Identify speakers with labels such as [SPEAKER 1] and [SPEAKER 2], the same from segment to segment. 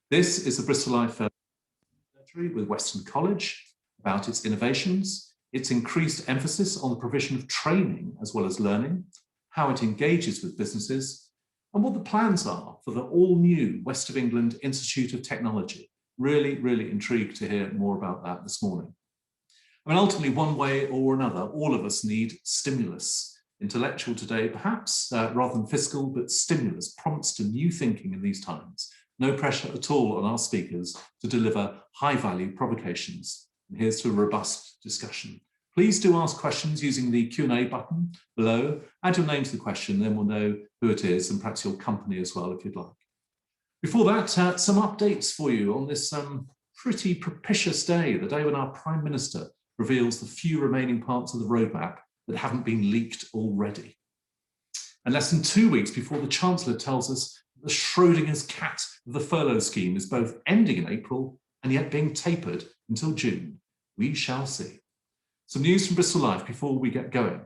[SPEAKER 1] This is the Bristol Life Surgery with Weston College about its innovations, its increased emphasis on the provision of training as well as learning, how it engages with businesses, and what the plans are for the all-new West of England Institute of Technology. Really intrigued to hear more about that this morning. I mean, ultimately, one way or another, all of us need stimulus. Intellectual today, perhaps, rather than fiscal, but stimulus prompts to new thinking in these times. No pressure at all on our speakers to deliver high-value provocations. And here's to a robust discussion. Please do ask questions using the Q&A button below. Add your name to the question, then we'll know who it is and perhaps your company as well, if you'd like. Before that, some updates for you on this pretty propitious day, the day when our Prime Minister reveals the few remaining parts of the roadmap that haven't been leaked already. And less than 2 weeks before the Chancellor tells us the Schrodinger's cat of the furlough scheme is both ending in April and yet being tapered until June. We shall see. Some news from Bristol Life before we get going.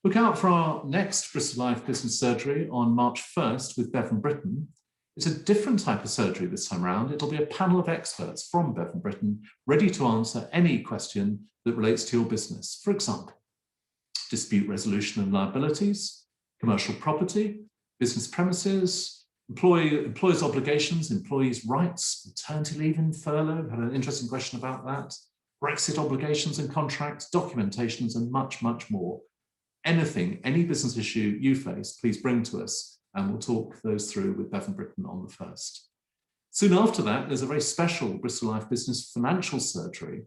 [SPEAKER 1] Look out for our next Bristol Life Business Surgery on March 1st with Bevan Britain. It's a different type of surgery this time around. It'll be a panel of experts from Bevan Britain ready to answer any question that relates to your business. For example, dispute resolution and liabilities, commercial property, business premises, employers' obligations, employees' rights, maternity leave and furlough. Had an interesting question about that. Brexit obligations and contracts, documentations, and much more. Anything, any business issue you face, please bring to us, and we'll talk those through with Bevan Britain on the 1st. Soon after that, there's a very special Bristol Life Business Financial Surgery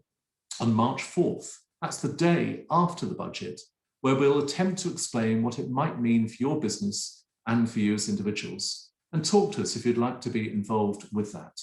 [SPEAKER 1] on March 4th. That's the day after the budget, where we'll attempt to explain what it might mean for your business and for you as individuals, and talk to us if you'd like to be involved with that.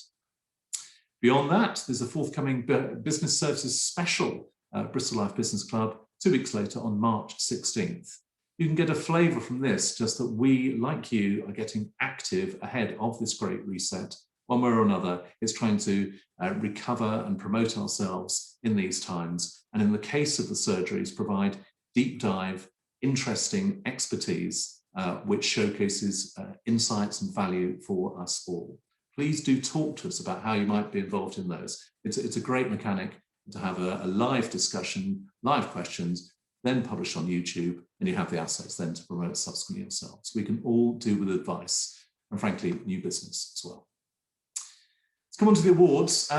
[SPEAKER 1] Beyond that, there's a forthcoming Business Services Special Bristol Life Business Club 2 weeks later on March 16th. You can get a flavour from this, just that we, like you, are getting active ahead of this great reset. One way or another, it's trying to recover and promote ourselves in these times. And in the case of the surgeries, provide deep dive, interesting expertise, which showcases insights and value for us all. Please do talk to us about how you might be involved in those. It's a great mechanic to have a live discussion, live questions, then published on YouTube, and you have the assets then to promote subsequently yourselves. We can all do with advice and, frankly, new business as well. Let's come on to the awards.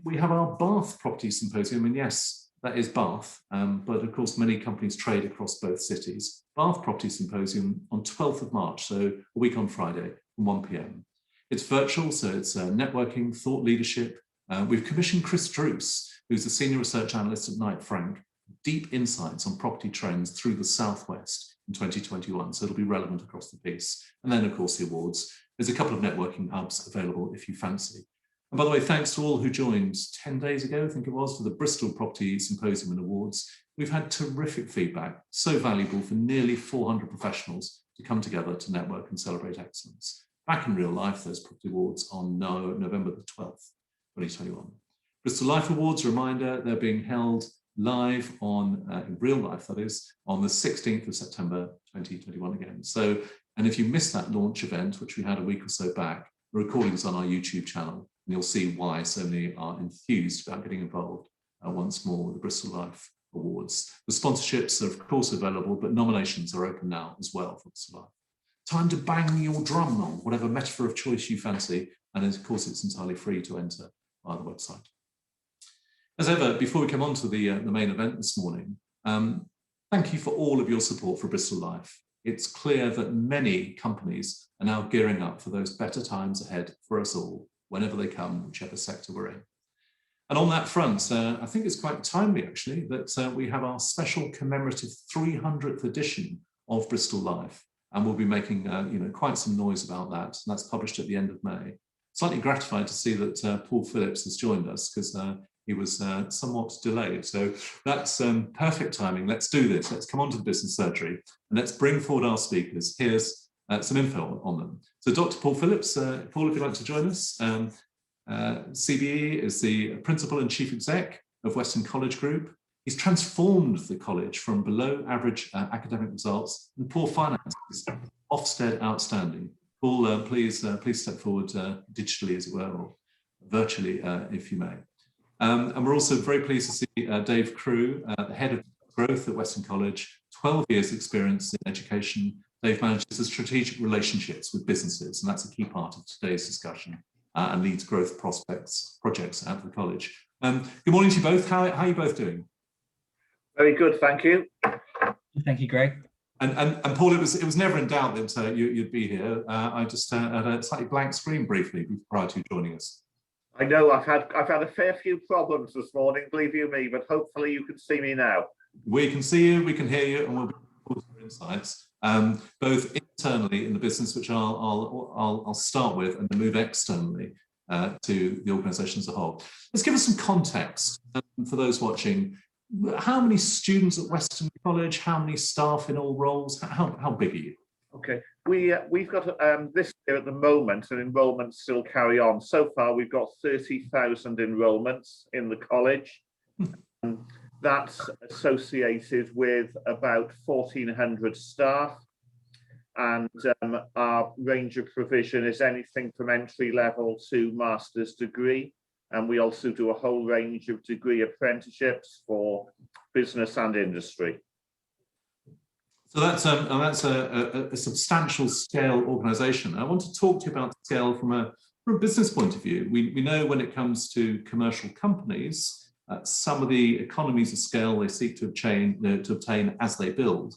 [SPEAKER 1] We have our Bath Property Symposium, and yes, that is Bath, but of course many companies trade across both cities. Bath Property Symposium on 12th of March, so a week on Friday from 1 p.m. It's virtual, so it's networking, thought leadership. We've commissioned Chris Druce, who's the Senior Research Analyst at Knight Frank, deep insights on property trends through the Southwest in 2021, so it'll be relevant across the piece. And then, of course, the awards. There's a couple of networking hubs available if you fancy. And by the way, thanks to all who joined 10 days ago, I think it was, for the Bristol Property Symposium and Awards. We've had terrific feedback, so valuable for nearly 400 professionals to come together to network and celebrate excellence. Back in real life, those property awards on November the 12th, 2021. Bristol Life Awards, reminder, they're being held live on, in real life that is, on the 16th of September 2021 again. So, and if you missed that launch event, which we had a week or so back, the recording's on our YouTube channel, and you'll see why so many are enthused about getting involved once more with the Bristol Life Awards. The sponsorships are of course available, but nominations are open now as well for Bristol Life. Time to bang your drum on whatever metaphor of choice you fancy, and of course it's entirely free to enter via the website. As ever, before we come on to the main event this morning, thank you for all of your support for Bristol Life. It's clear that many companies are now gearing up for those better times ahead for us all, whenever they come, whichever sector we're in. And on that front, I think it's quite timely actually that we have our special commemorative 300th edition of Bristol Life, and we'll be making quite some noise about that. And that's published at the end of May. Slightly gratified to see that Paul Phillips has joined us because he was somewhat delayed. So that's perfect timing. Let's do this. Let's come on to the business surgery and let's bring forward our speakers. Here's some info on them. So Dr. Paul Phillips, Paul, if you'd like to join us. CBE is the Principal and Chief Exec of Weston College Group. He's transformed the college from below average academic results and poor finances, Ofsted outstanding. Paul, please step forward digitally, as it were, or virtually, if you may. And we're also very pleased to see Dave Crew, the head of growth at Weston College, 12 years experience in education. Dave manages the strategic relationships with businesses, and that's a key part of today's discussion, and leads growth projects at the college. Good morning to you both. How are you both doing?
[SPEAKER 2] Very good, thank you.
[SPEAKER 3] Thank you, Greg.
[SPEAKER 1] And Paul, it was never in doubt that you'd be here. I just had a slightly blank screen briefly prior to you joining us.
[SPEAKER 2] I know I've had a fair few problems this morning, believe you me, but hopefully you can see me now. We can see you, we can hear you, and we'll be able to insights, both internally in the business, which I'll start with, and then move externally to the organisation as a whole. Let's give us some context for those watching. How many students at Weston College? How many staff in all roles? How big are you? Okay, we've got this year at the moment, and enrolments still carry on. So far, we've got 30,000 enrolments in the college. That's associated with about 1,400 staff, and our range of provision is anything from entry level to master's degree. And we also do a whole range of degree apprenticeships for business and industry. So that's a substantial scale organisation. I want to talk to you about scale from a business point of view. We know when it comes to commercial companies, some of the economies of scale they seek to obtain as they build.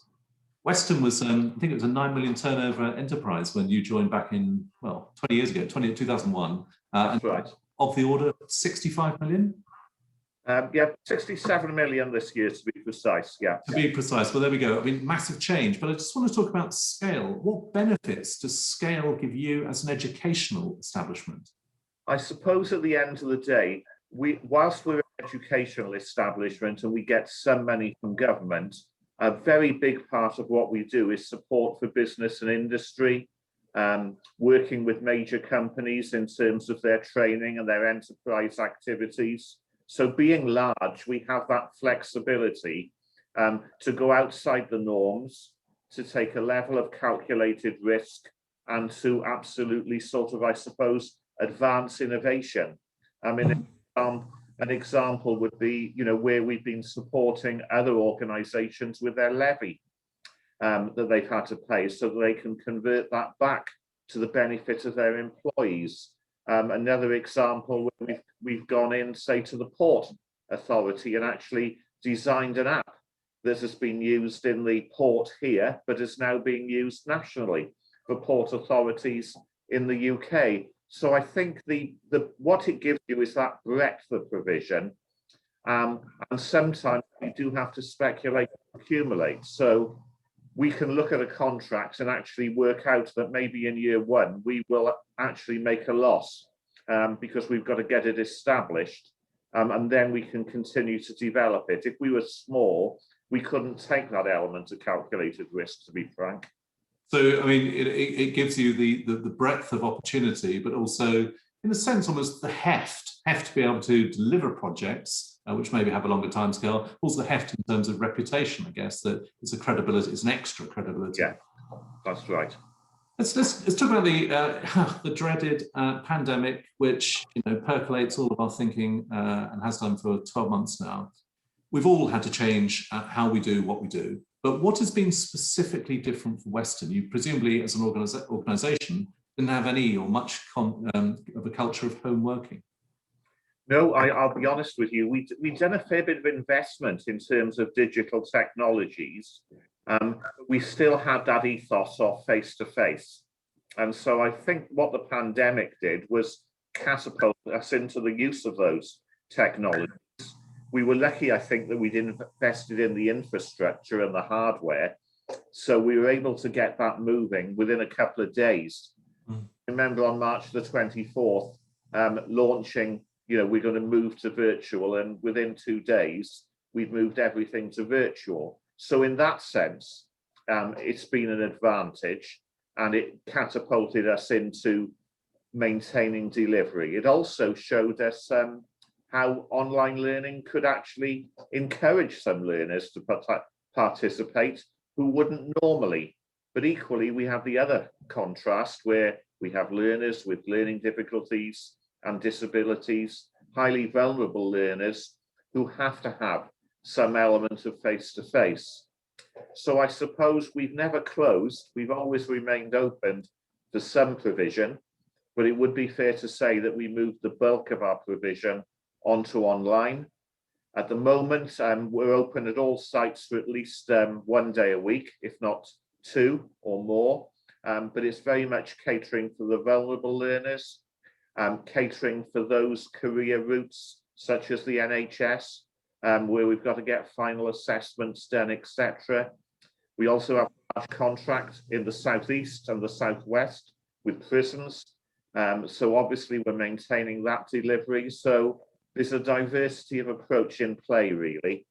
[SPEAKER 2] Weston was, I think it was a 9 million turnover enterprise when you joined back in, well, 20 years ago, 2001. That's right. Of the order 65 million? Yeah, 67 million this year, to be precise, yeah. To be precise, well, there we go. I mean, massive change, but I just want to talk about scale. What benefits does scale give you as an educational establishment? I suppose at the end of the day, whilst we're an educational establishment and we get some money from government, a very big part of what we do is support for business and industry, working with major companies in terms of their training and their enterprise activities. So being large, we have that flexibility to go outside the norms, to take a level of calculated risk, and to absolutely sort of, I suppose, advance innovation. I mean, an example would be, where we've been supporting other organisations with their levy that they've had to pay, so that they can convert that back to the benefit of their employees. Another example, where we've gone in, say, to the Port Authority and actually designed an app that has been used in the port here, but is now being used nationally for port authorities in the UK. So I think what it gives you is that breadth of provision, and sometimes we do have to speculate and accumulate. So we can look at a contract and actually work out that maybe in year one we will actually make a loss because we've got to get it established, and then we can continue to develop it. If we were small, we couldn't take that element of calculated risk, to be frank. So, I mean, it gives you the breadth of opportunity, but also, in a sense, almost the heft to be able to deliver projects, which maybe have a longer timescale. Also, the heft in terms of reputation, I guess, that it's a credibility, it's an extra credibility. Yeah, that's right. Let's talk about the dreaded pandemic, which percolates all of our thinking and has done for 12 months now. We've all had to change how we do what we do. But what has been specifically different for Weston? You presumably, as an organisation, didn't have any or much of a culture of home working. No, I'll be honest with you. We've done a fair bit of investment in terms of digital technologies. We still had that ethos of face-to-face. And so I think what the pandemic did was catapult us into the use of those technologies. We were lucky, I think, that we'd invested in the infrastructure and the hardware, so we were able to get that moving within a couple of days. Remember on March the 24th, launching, we're going to move to virtual, and within 2 days, we've moved everything to virtual. So in that sense, it's been an advantage, and it catapulted us into maintaining delivery. It also showed us how online learning could actually encourage some learners to participate who wouldn't normally. But equally, we have the other contrast where We have learners with learning difficulties and disabilities, highly vulnerable learners who have to have some element of face-to-face. So I suppose we've never closed, we've always remained open for some provision, but it would be fair to say that we moved the bulk of our provision onto online. At the moment, we're open at all sites for at least 1 day a week, if not 2 or more, but it's very much catering for the vulnerable learners, catering for those career routes such as the NHS, where we've got to get final assessments done, etc. We also have a large contract in the southeast and the southwest with prisons. So obviously we're maintaining that delivery. So there's a diversity of approach in play, really.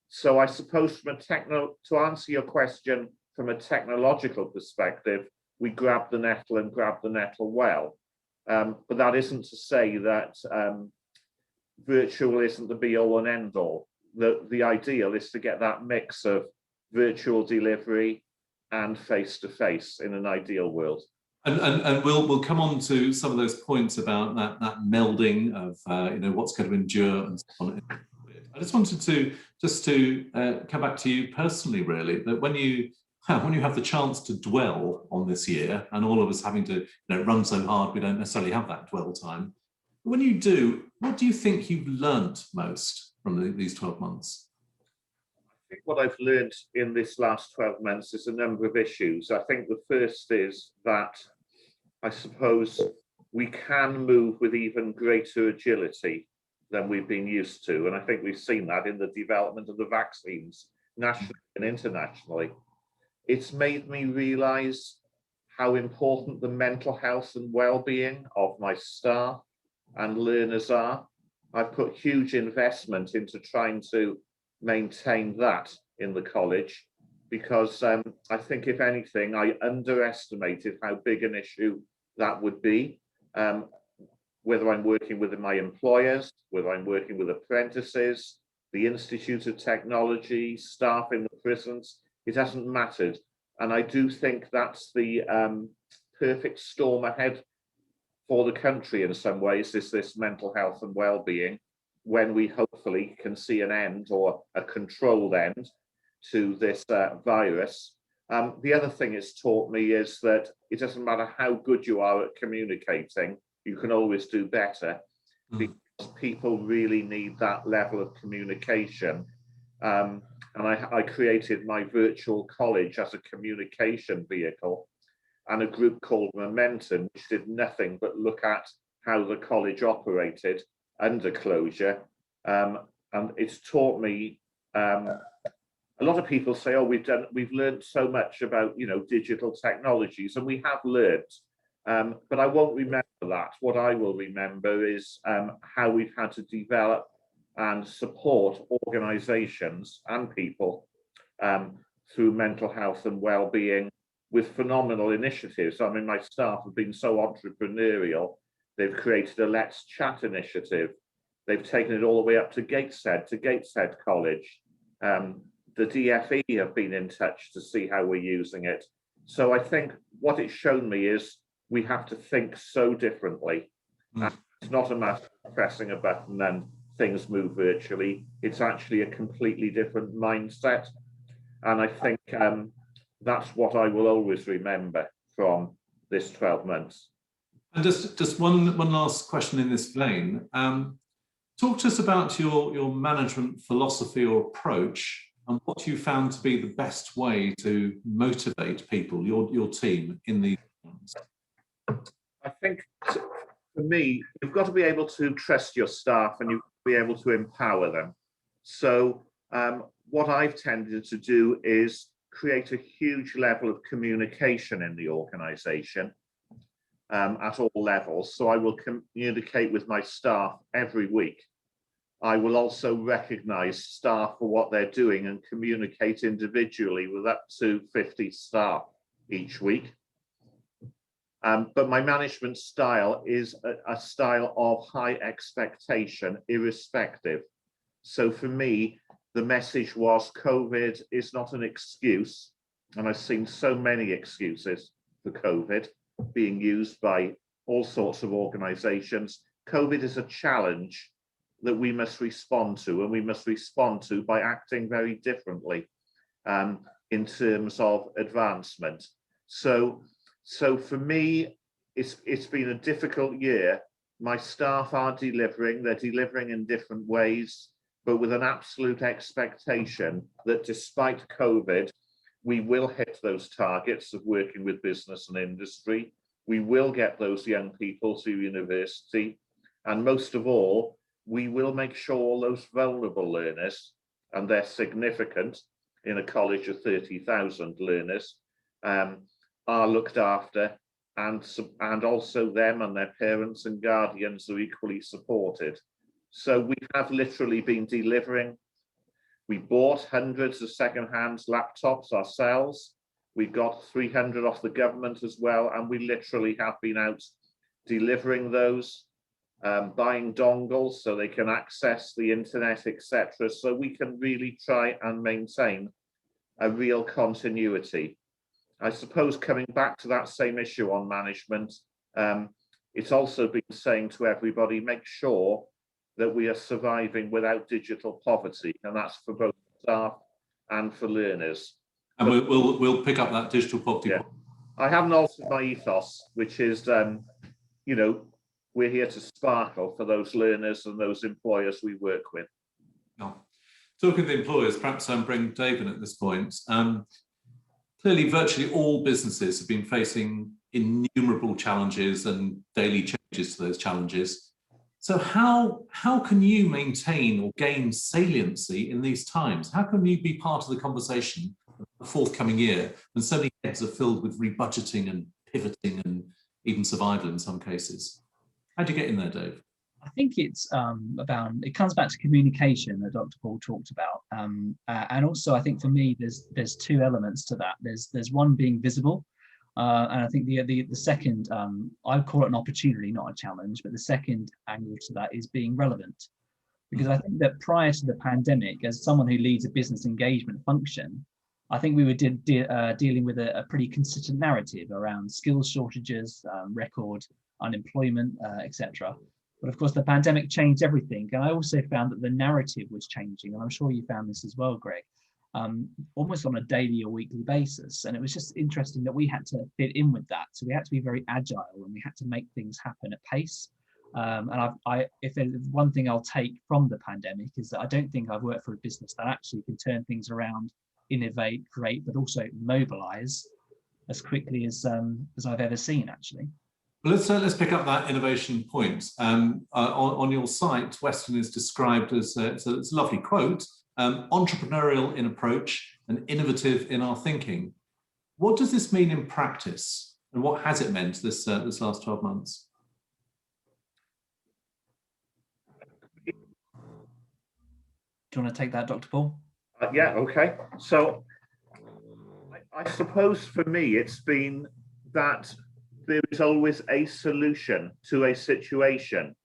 [SPEAKER 2] So I suppose to answer your question from a technological perspective, we grab the nettle and grab the nettle well. But that isn't to say that virtual isn't the be all and end all. The ideal is to get that mix of virtual delivery and face-to-face in an ideal world.
[SPEAKER 1] And we'll come on to some of those points about that melding of what's going to endure and so on. I just wanted to come back to you personally, really, that when you have the chance to dwell on this year, and all of us having to run so hard we don't necessarily have that dwell time. When you do, what do you think you've learned most from these 12 months?
[SPEAKER 2] I think what I've learned in this last 12 months is a number of issues. I think the first is that I suppose we can move with even greater agility than we've been used to. And I think we've seen that in the development of the vaccines, nationally and internationally. It's made me realise how important the mental health and well-being of my staff and learners are. I've put huge investment into trying to maintain that in the college, because I think, if anything, I underestimated how big an issue that would be. Whether I'm working with my employers, whether I'm working with apprentices, the Institute of Technology, staff in the prisons, it hasn't mattered. And I do think that's the perfect storm ahead for the country in some ways, is this mental health and well-being, when we hopefully can see an end, or a controlled end, to this virus. The other thing it's taught me is that it doesn't matter how good you are at communicating, you can always do better, because people really need that level of communication. And I created my virtual college as a communication vehicle, and a group called Momentum, which did nothing but look at how the college operated under closure. And it's taught me, a lot of people say, oh, we've learned so much about digital technologies, and we have learned, but I won't remember that. What I will remember is how we've had to develop and support organizations and people through mental health and well-being, with phenomenal initiatives. I mean, my staff have been so entrepreneurial. They've created a Let's Chat initiative. They've taken it all the way up to Gateshead College. The DFE have been in touch to see how we're using it. So I think what it's shown me is we have to think so differently. It's not a matter of pressing a button and things move virtually. It's actually a completely different mindset. And I think that's what I will always remember from this 12 months.
[SPEAKER 1] And just one last question in this vein. Talk to us about your management philosophy or approach, and what you found to be the best way to motivate people, your team, in these times.
[SPEAKER 2] I think, for me, you've got to be able to trust your staff, and you've got to be able to empower them. So what I've tended to do is create a huge level of communication in the organisation at all levels. So I will communicate with my staff every week. I will also recognise staff for what they're doing and communicate individually with up to 50 staff each week. But my management style is a style of high expectation, irrespective. So for me, the message was COVID is not an excuse, and I've seen so many excuses for COVID. being used by all sorts of organizations. COVID is a challenge that we must respond to, and we must respond to by acting very differently in terms of advancement. So for me, it's been a difficult year. My staff are delivering, they're delivering in different ways, but with an absolute expectation that despite COVID, we will hit those targets of working with business and industry. We will get those young people to university. And most of all, we will make sure all those vulnerable learners, and they're significant in a college of 30,000 learners, are looked after, and also them and their parents and guardians are equally supported. So we have literally been delivering. We bought hundreds of second-hand laptops ourselves. We got 300 off the government as well, and we literally have been out delivering those, buying dongles so they can access the internet, etc. So we can really try and maintain a real continuity. I suppose coming back to that same issue on management, it's also been saying to everybody, make sure that we are surviving without digital poverty, and that's for both staff and for learners.
[SPEAKER 1] And we'll pick up that digital poverty.
[SPEAKER 2] Yeah. I haven't altered my ethos, which is, you know, we're here to sparkle for those learners and those employers we work with.
[SPEAKER 1] No. Talking of the employers, perhaps bring Dave in at this point. Clearly, virtually all businesses have been facing innumerable challenges and daily changes to those challenges. So how can you maintain or gain saliency in these times? How can you be part of the conversation the forthcoming year when so many heads are filled with rebudgeting and pivoting and even survival in some cases? How do you get in there, Dave?
[SPEAKER 3] I think it's it comes back to communication that Dr. Paul talked about, and also I think for me there's two elements to that. There's one being visible, and I think the second, I call it an opportunity, not a challenge, but the second angle to that is being relevant, because I think that prior to the pandemic, as someone who leads a business engagement function, I think we were dealing with a pretty consistent narrative around skills shortages, record unemployment, etc. But of course, the pandemic changed everything. And I also found that the narrative was changing. And I'm sure you found this as well, Greg, almost on a daily or weekly basis. And it was just interesting that we had to fit in with that. So we had to be very agile and we had to make things happen at pace. And if there's one thing I'll take from the pandemic is that I don't think I've worked for a business that actually can turn things around, innovate, create, but also mobilize as quickly as I've ever seen, actually.
[SPEAKER 1] Well, let's pick up that innovation point. On your site, Weston is described as, it's a lovely quote, entrepreneurial in approach and innovative in our thinking. What does this mean in practice? And what has it meant this last 12 months?
[SPEAKER 3] Do you want to take that, Dr. Paul?
[SPEAKER 2] Yeah, okay. So I suppose for me, it's been that there is always a solution to a situation.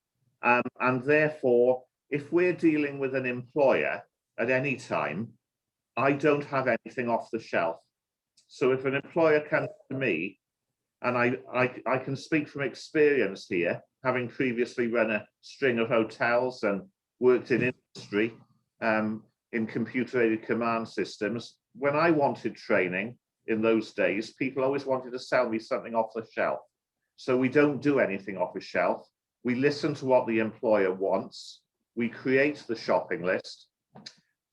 [SPEAKER 2] And therefore, if we're dealing with an employer at any time, I don't have anything off the shelf. So if an employer comes to me, and I can speak from experience here, having previously run a string of hotels and worked in industry, in computer-aided command systems, when I wanted training in those days, people always wanted to sell me something off the shelf. So we don't do anything off the shelf. We listen to what the employer wants. We create the shopping list.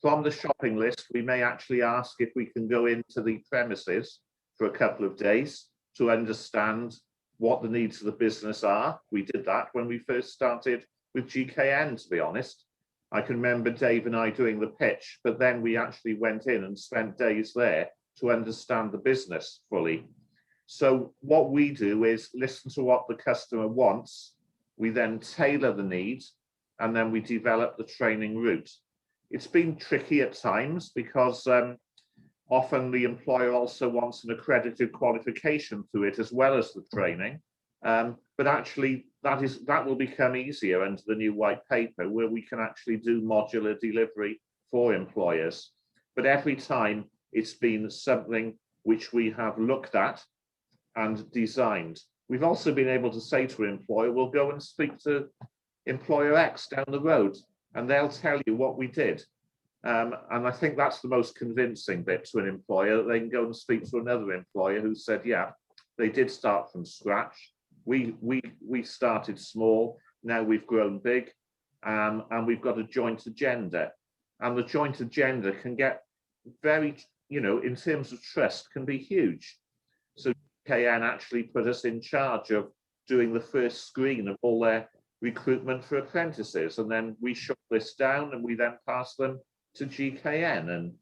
[SPEAKER 2] From the shopping list, we may actually ask if we can go into the premises for a couple of days to understand what the needs of the business are. We did that when we first started with GKN, to be honest. I can remember Dave and I doing the pitch, but then we actually went in and spent days there to understand the business fully. So what we do is listen to what the customer wants. We then tailor the needs, and then we develop the training route. It's been tricky at times because often the employer also wants an accredited qualification through it as well as the training. But actually that will become easier under the new white paper, where we can actually do modular delivery for employers. But every time it's been something which we have looked at, and designed. We've also been able to say to an employer, we'll go and speak to employer X down the road, and they'll tell you what we did. And I think that's the most convincing bit to an employer, that they can go and speak to another employer who said, yeah, they did start from scratch. We started small, now we've grown big, and we've got a joint agenda. And the joint agenda can get very, in terms of trust, can be huge. So KN actually put us in charge of doing the first screen of all their recruitment for apprentices. And then we shut this down and we then pass them to GKN. And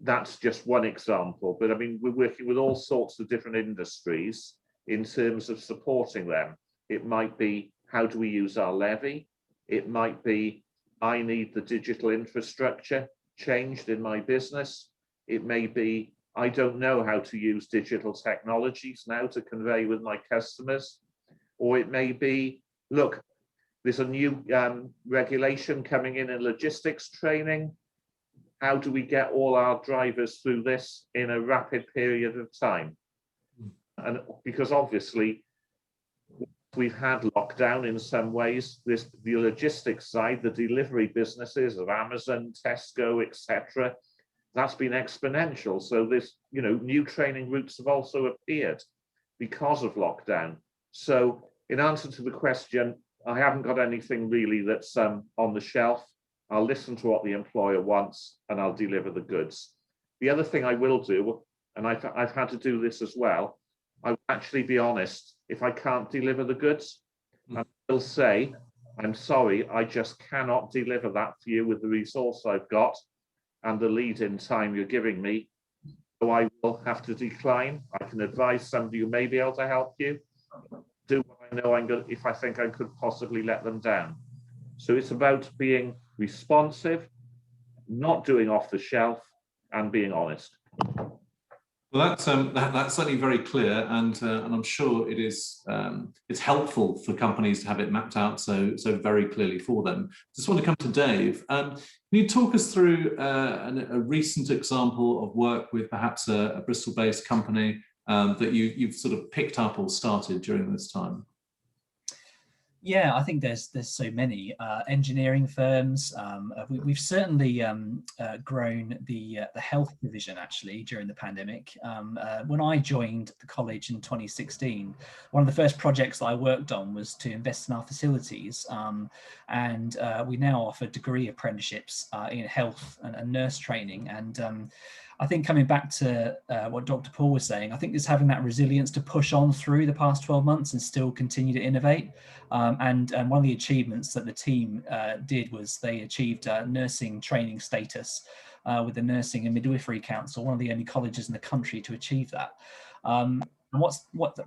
[SPEAKER 2] that's just one example. But I mean, we're working with all sorts of different industries in terms of supporting them. It might be, how do we use our levy? It might be, I need the digital infrastructure changed in my business. It may be, I don't know how to use digital technologies now to convey with my customers. Or it may be, look, there's a new regulation coming in logistics training. How do we get all our drivers through this in a rapid period of time? And because obviously we've had lockdown in some ways, the logistics side, the delivery businesses of Amazon, Tesco, etc., that's been exponential. So this, new training routes have also appeared because of lockdown. So in answer to the question, I haven't got anything really that's on the shelf. I'll listen to what the employer wants and I'll deliver the goods. The other thing I will do, and I've had to do this as well, I will actually be honest, if I can't deliver the goods, I will say, I'm sorry, I just cannot deliver that for you with the resource I've got and the lead-in time you're giving me. So I will have to decline. I can advise somebody who may be able to help you. Do what I know I'm going to, if I think I could possibly let them down. So it's about being responsive, not doing off the shelf, and being honest.
[SPEAKER 1] Well, that's certainly very clear, and I'm sure it is. It's helpful for companies to have it mapped out so very clearly for them. Just want to come to Dave. Can you talk us through a recent example of work with perhaps a Bristol-based company that you've sort of picked up or started during this time?
[SPEAKER 3] Yeah, I think there's so many engineering firms. We've certainly grown the health division actually during the pandemic. When I joined the college in 2016, one of the first projects that I worked on was to invest in our facilities, and we now offer degree apprenticeships in health and nurse training. And I think coming back to what Dr. Paul was saying, I think it's having that resilience to push on through the past 12 months and still continue to innovate. And one of the achievements that the team did was they achieved nursing training status with the Nursing and Midwifery Council, one of the only colleges in the country to achieve that. And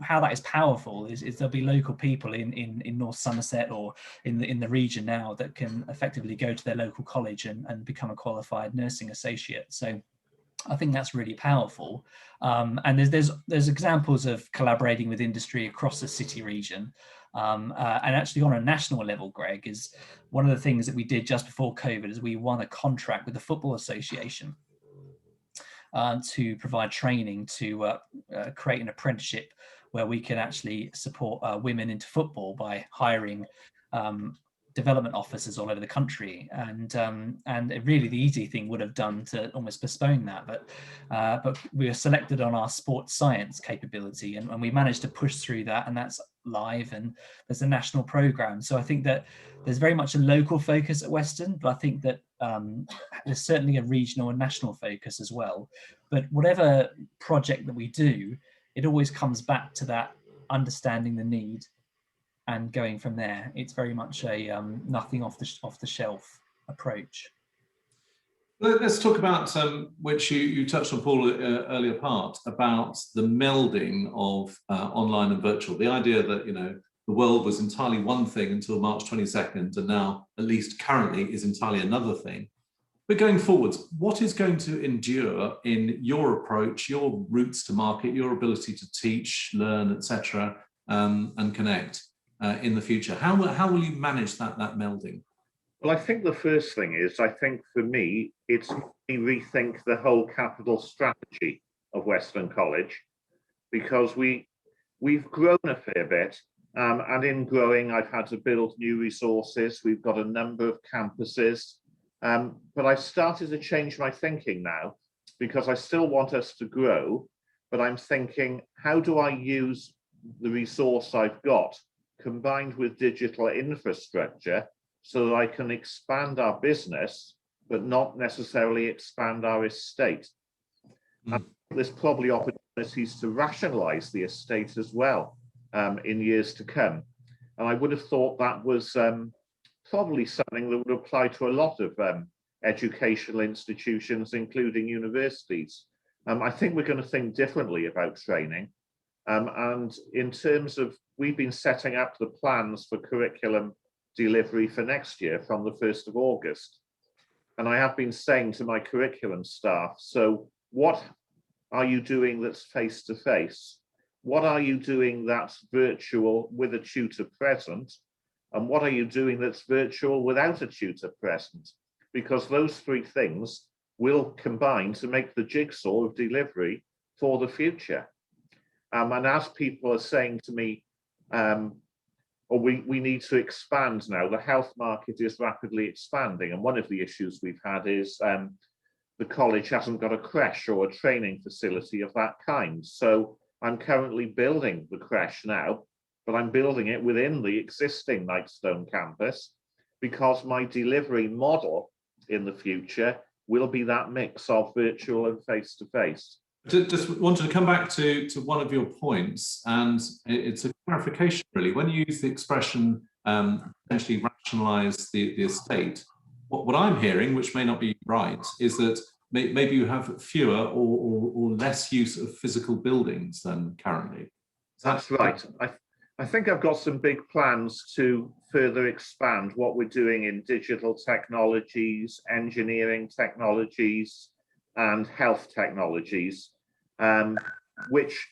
[SPEAKER 3] how that is powerful is there'll be local people in North Somerset or in the region now that can effectively go to their local college and become a qualified nursing associate. So I think that's really powerful. And there's examples of collaborating with industry across the city region. And actually on a national level, Greg, is one of the things that we did just before COVID is we won a contract with the Football Association to provide training to create an apprenticeship where we can actually support women into football by hiring development officers all over the country, and really the easy thing would have done to almost postpone that, but we were selected on our sports science capability, and we managed to push through that, and that's live, and there's a national program. So I think that there's very much a local focus at Weston, but I think that there's certainly a regional and national focus as well. But whatever project that we do, it always comes back to that understanding the need and going from there. It's very much a nothing off the shelf approach.
[SPEAKER 1] Let's talk about which you touched on, Paul, earlier part about the melding of online and virtual. The idea that the world was entirely one thing until March 22nd, and now, at least currently, is entirely another thing. But going forwards, what is going to endure in your approach, your routes to market, your ability to teach, learn, etc., and connect in the future? How will you manage that melding?
[SPEAKER 2] Well, I think the first thing is, I think for me, it's rethink the whole capital strategy of Weston College, because we we've grown a fair bit, and in growing, I've had to build new resources. We've got a number of campuses, but I've started to change my thinking now, because I still want us to grow, but I'm thinking, how do I use the resource I've got combined with digital infrastructure so that I can expand our business, but not necessarily expand our estate? And there's probably opportunities to rationalize the estate as well in years to come. And I would have thought that was probably something that would apply to a lot of educational institutions, including universities. I think we're going to think differently about training. And in terms of, we've been setting up the plans for curriculum delivery for next year from the 1st of August. And I have been saying to my curriculum staff, so what are you doing that's face-to-face? What are you doing that's virtual with a tutor present? And what are you doing that's virtual without a tutor present? Because those three things will combine to make the jigsaw of delivery for the future. And as people are saying to me, we need to expand now, the health market is rapidly expanding. And one of the issues we've had is the college hasn't got a creche or a training facility of that kind. So I'm currently building the creche now, but I'm building it within the existing Knightstone campus, because my delivery model in the future will be that mix of virtual and face-to-face.
[SPEAKER 1] Just wanted to come back to one of your points, and it's a clarification really. When you use the expression essentially rationalize the estate, what I'm hearing, which may not be right, is that maybe you have fewer or less use of physical buildings than currently.
[SPEAKER 2] That's right. I think I've got some big plans to further expand what we're doing in digital technologies, engineering technologies, and health technologies, which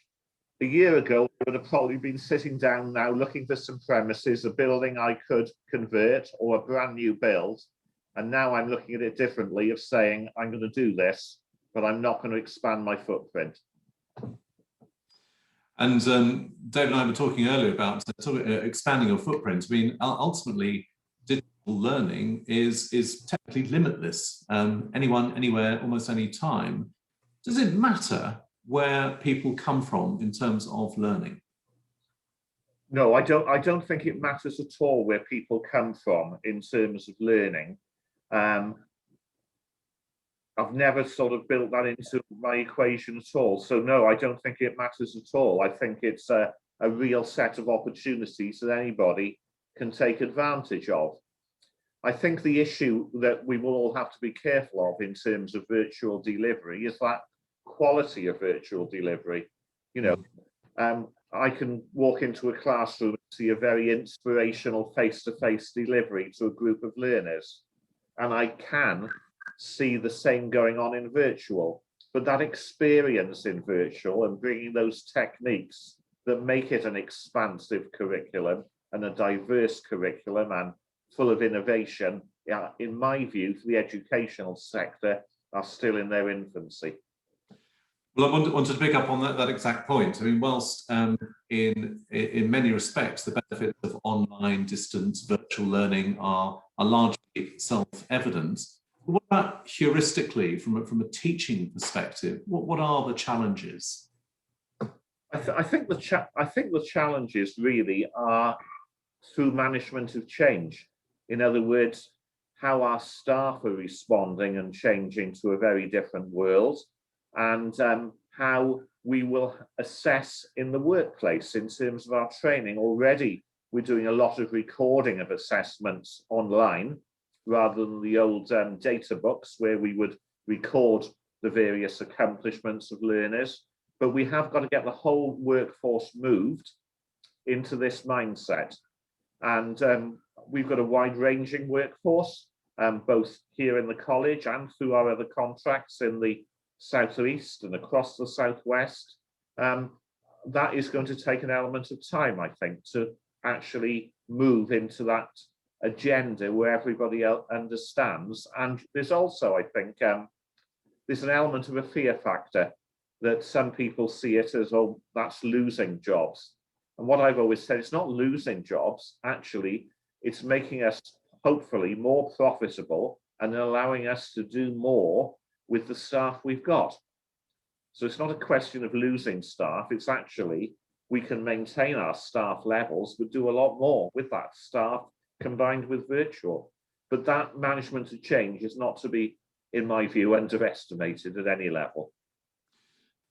[SPEAKER 2] a year ago I would have probably been sitting down now looking for some premises, a building I could convert or a brand new build. And now I'm looking at it differently, of saying, I'm going to do this, but I'm not going to expand my footprint.
[SPEAKER 1] And David and I were talking earlier about expanding your footprint. I mean, ultimately, digital learning is technically limitless. Anyone, anywhere, almost any time. Does it matter where people come from in terms of learning?
[SPEAKER 2] No, I don't think it matters at all where people come from in terms of learning. I've never sort of built that into my equation at all. So no, I don't think it matters at all. I think it's a real set of opportunities that anybody can take advantage of. I think the issue that we will all have to be careful of in terms of virtual delivery is that quality of virtual delivery. You know, I can walk into a classroom and see a very inspirational face-to-face delivery to a group of learners, and I can see the same going on in virtual. But that experience in virtual and bringing those techniques that make it an expansive curriculum and a diverse curriculum and full of innovation, in my view, for the educational sector, are still in their infancy.
[SPEAKER 1] Well, I wanted to pick up on that exact point. I mean, whilst in many respects, the benefits of online, distance, virtual learning are largely self-evident, what about heuristically, from a teaching perspective? What are the challenges?
[SPEAKER 2] I think the challenges really are through management of change. In other words, how our staff are responding and changing to a very different world, and how we will assess in the workplace in terms of our training. Already, we're doing a lot of recording of assessments online, rather than the old data books where we would record the various accomplishments of learners. But we have got to get the whole workforce moved into this mindset. And we've got a wide-ranging workforce, both here in the college and through our other contracts in the southeast and across the southwest. That is going to take an element of time, I think, to actually move into that agenda where everybody else understands. And there's also, I think, there's an element of a fear factor that some people see it as, oh, that's losing jobs. And what I've always said, it's not losing jobs. Actually, it's making us hopefully more profitable and allowing us to do more with the staff we've got. So it's not a question of losing staff. It's actually, we can maintain our staff levels, but do a lot more with that staff combined with virtual. But that management of change is not to be, in my view, underestimated at any level.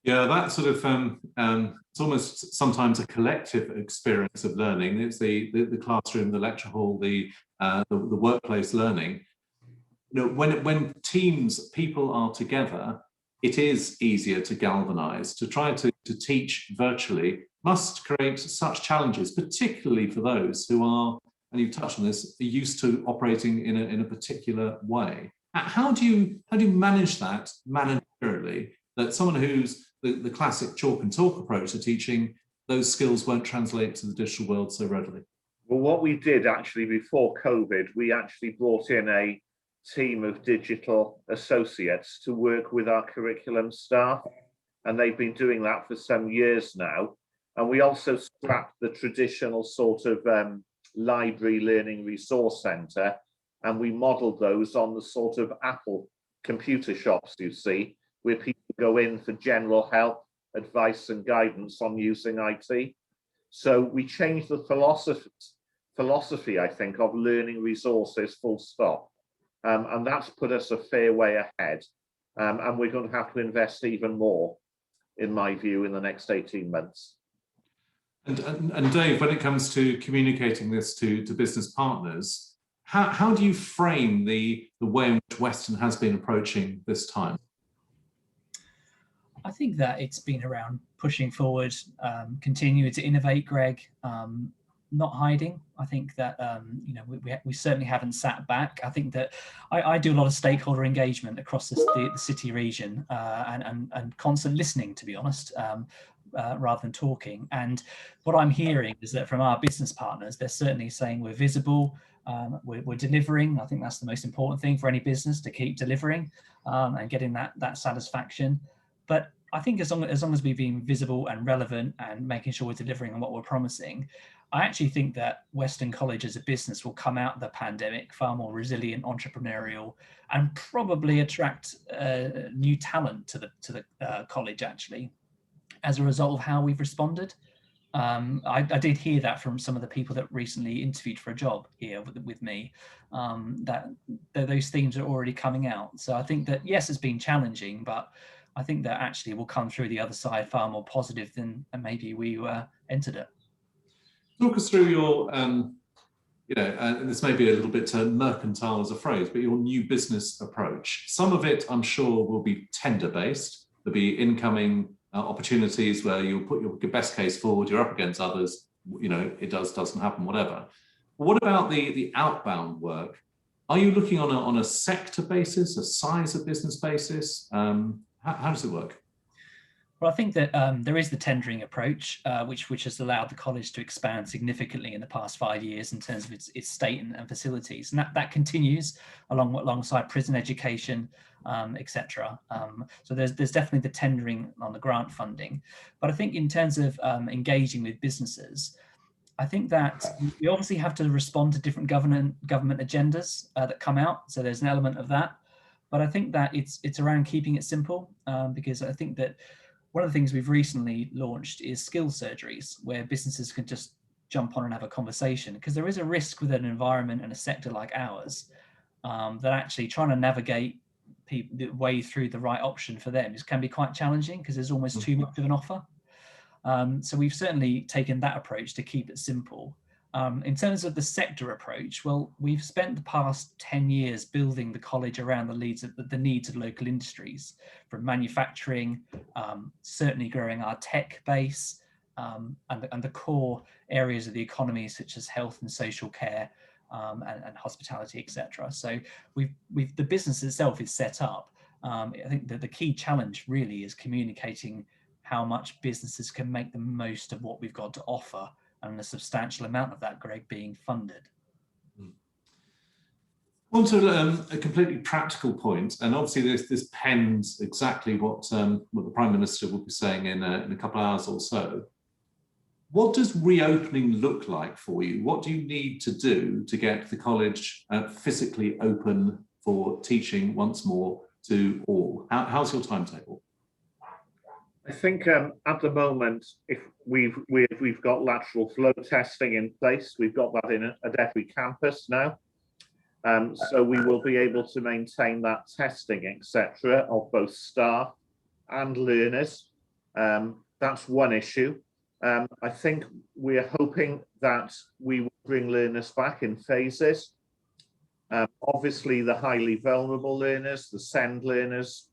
[SPEAKER 1] Yeah, that sort of, it's almost sometimes a collective experience of learning. It's the classroom, the lecture hall, the workplace learning. You know, when people are together, it is easier to galvanize. To try to teach virtually must create such challenges, particularly for those who are, and you've touched on this, are used to operating in a particular way. How do you manage that managerially, that someone who's the classic chalk and talk approach to teaching, those skills won't translate to the digital world so readily?
[SPEAKER 2] Well, what we did actually before COVID, we actually brought in a team of digital associates to work with our curriculum staff, and they've been doing that for some years now. And we also scrapped the traditional sort of library learning resource centre, and we modelled those on the sort of Apple computer shops you see, where people go in for general help, advice and guidance on using IT. So we changed the philosophy, I think, of learning resources full stop. And that's put us a fair way ahead. And we're going to have to invest even more, in my view, in the next 18 months.
[SPEAKER 1] And Dave, when it comes to communicating this to business partners, how do you frame the way in which Weston has been approaching this time?
[SPEAKER 3] I think that it's been around pushing forward, continuing to innovate, Greg, not hiding. I think that you know, we certainly haven't sat back. I think that I do a lot of stakeholder engagement across the city region, and constant listening, to be honest, rather than talking. And what I'm hearing is that from our business partners, they're certainly saying we're visible, we're delivering. I think that's the most important thing for any business, to keep delivering and getting that satisfaction. But I think as long as we've been visible and relevant and making sure we're delivering on what we're promising, I actually think that Weston College as a business will come out of the pandemic far more resilient, entrepreneurial, and probably attract new talent to the college, actually, as a result of how we've responded. I did hear that from some of the people that recently interviewed for a job here with me, that those themes are already coming out. So I think that, yes, it's been challenging, but I think that actually will come through the other side far more positive than maybe we entered it.
[SPEAKER 1] Talk us through your, you know, and this may be a little bit mercantile as a phrase, but your new business approach. Some of it, I'm sure, will be tender-based. There'll be incoming opportunities where you'll put your best case forward, you're up against others, you know, it doesn't happen, whatever. But what about the outbound work? Are you looking on a sector basis, a size of business basis? How does it work?
[SPEAKER 3] Well, I think that there is the tendering approach, which has allowed the college to expand significantly in the past 5 years in terms of its state and facilities, and that continues alongside prison education, etc. So there's definitely the tendering on the grant funding, but I think in terms of engaging with businesses, I think that we obviously have to respond to different government agendas that come out. So there's an element of that, but I think that it's around keeping it simple, because I think that one of the things we've recently launched is skill surgeries, where businesses can just jump on and have a conversation, because there is a risk with an environment and a sector like ours, that actually trying to navigate the way through the right option for them can be quite challenging, because there's almost too much of an offer. So we've certainly taken that approach to keep it simple. In terms of the sector approach, well, we've spent the past 10 years building the college around the needs of local industries, from manufacturing, certainly growing our tech base, and the core areas of the economy, such as health and social care, and hospitality, etc. So the business itself is set up. I think that the key challenge really is communicating how much businesses can make the most of what we've got to offer, and a substantial amount of that, Greg, being funded.
[SPEAKER 1] On to a completely practical point, and obviously this pens exactly what the Prime Minister will be saying in a couple of hours or so. What does reopening look like for you? What do you need to do to get the college physically open for teaching once more to all? How's your timetable?
[SPEAKER 2] I think at the moment, if we've got lateral flow testing in place, we've got that in at every campus now. So we will be able to maintain that testing, etc., of both staff and learners. That's one issue. I think we're hoping that we will bring learners back in phases. Obviously, the highly vulnerable learners, the SEND learners,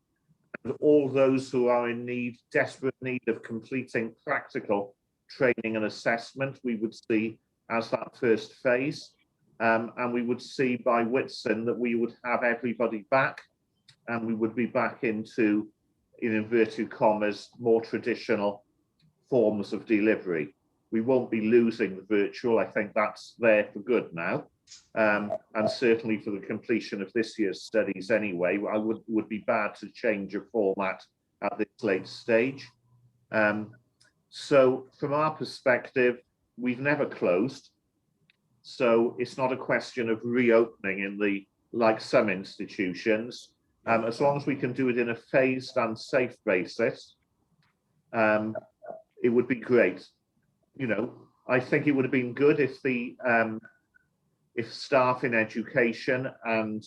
[SPEAKER 2] and all those who are in need, desperate need of completing practical training and assessment, we would see as that first phase. And we would see by Whitsun that we would have everybody back, and we would be back into, in inverted commas, more traditional forms of delivery. We won't be losing the virtual. I think that's there for good now. And certainly for the completion of this year's studies anyway, I would be bad to change a format at this late stage. So from our perspective, we've never closed. So it's not a question of reopening in the, like some institutions, as long as we can do it in a phased and safe basis, it would be great. You know, I think it would have been good if the if staff in education and